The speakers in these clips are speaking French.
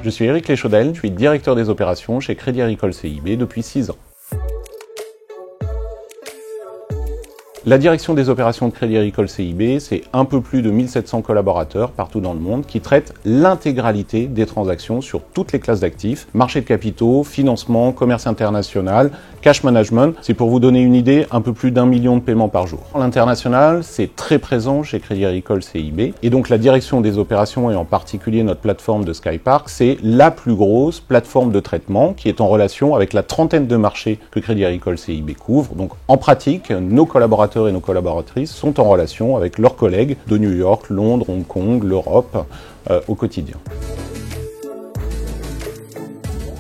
Je suis Éric Léchaudel, je suis directeur des opérations chez Crédit Agricole CIB depuis 6 ans. La direction des opérations de Crédit Agricole CIB, c'est un peu plus de 1700 collaborateurs partout dans le monde qui traitent l'intégralité des transactions sur toutes les classes d'actifs, marché de capitaux, financement, commerce international, cash management. C'est pour vous donner une idée, un peu plus d'1 million de paiements par jour. L'international, c'est très présent chez Crédit Agricole CIB. Et donc la direction des opérations et en particulier notre plateforme de Skypark, c'est la plus grosse plateforme de traitement qui est en relation avec la trentaine de marchés que Crédit Agricole CIB couvre. Donc en pratique, nos collaborateurs et nos collaboratrices sont en relation avec leurs collègues de New York, Londres, Hong Kong, l'Europe au quotidien.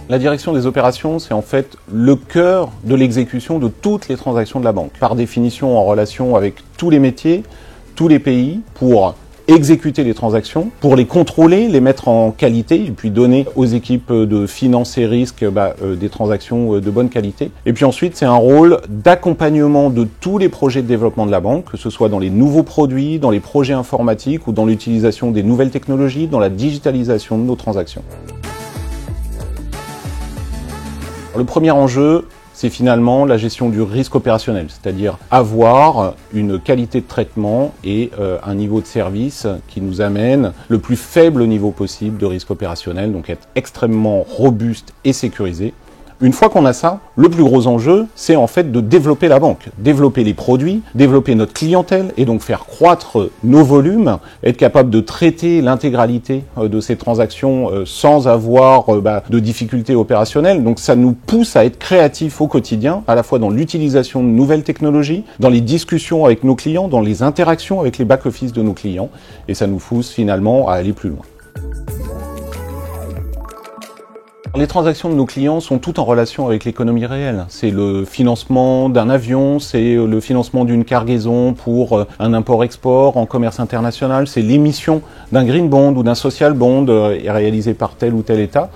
La direction des opérations, c'est en fait le cœur de l'exécution de toutes les transactions de la banque. Par définition, en relation avec tous les métiers, tous les pays, pour exécuter les transactions, pour les contrôler, les mettre en qualité, et puis donner aux équipes de finance et risque des transactions de bonne qualité. Et puis ensuite, c'est un rôle d'accompagnement de tous les projets de développement de la banque, que ce soit dans les nouveaux produits, dans les projets informatiques ou dans l'utilisation des nouvelles technologies, dans la digitalisation de nos transactions. Le premier enjeu, c'est finalement la gestion du risque opérationnel, c'est-à-dire avoir une qualité de traitement et un niveau de service qui nous amène le plus faible niveau possible de risque opérationnel, donc être extrêmement robuste et sécurisé. Une fois qu'on a ça, le plus gros enjeu, c'est en fait de développer la banque, développer les produits, développer notre clientèle et donc faire croître nos volumes, être capable de traiter l'intégralité de ces transactions sans avoir de difficultés opérationnelles. Donc ça nous pousse à être créatifs au quotidien, à la fois dans l'utilisation de nouvelles technologies, dans les discussions avec nos clients, dans les interactions avec les back-office de nos clients, et ça nous pousse finalement à aller plus loin. Les transactions de nos clients sont toutes en relation avec l'économie réelle. C'est le financement d'un avion, c'est le financement d'une cargaison pour un import-export en commerce international, c'est l'émission d'un green bond ou d'un social bond réalisé par tel ou tel État.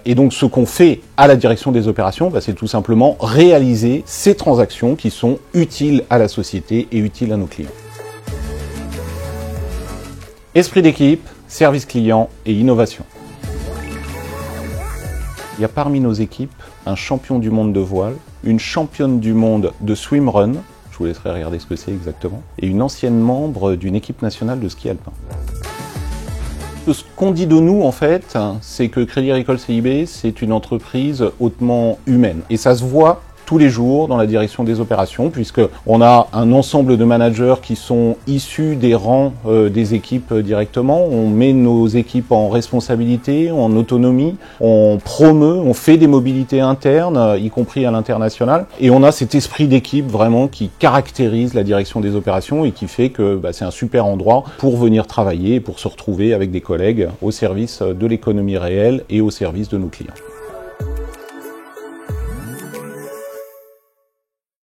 Et donc ce qu'on fait à la direction des opérations, c'est tout simplement réaliser ces transactions qui sont utiles à la société et utiles à nos clients. Esprit d'équipe, service client et innovation. Il y a parmi nos équipes un champion du monde de voile, une championne du monde de swimrun, je vous laisserai regarder ce que c'est exactement, et une ancienne membre d'une équipe nationale de ski alpin. Ce qu'on dit de nous, en fait, c'est que Crédit Agricole CIB, c'est une entreprise hautement humaine. Et ça se voit tous les jours dans la direction des opérations, puisqu'on a un ensemble de managers qui sont issus des rangs des équipes directement. On met nos équipes en responsabilité, en autonomie, on promeut, on fait des mobilités internes, y compris à l'international. Et on a cet esprit d'équipe vraiment qui caractérise la direction des opérations et qui fait que c'est un super endroit pour venir travailler, pour se retrouver avec des collègues au service de l'économie réelle et au service de nos clients.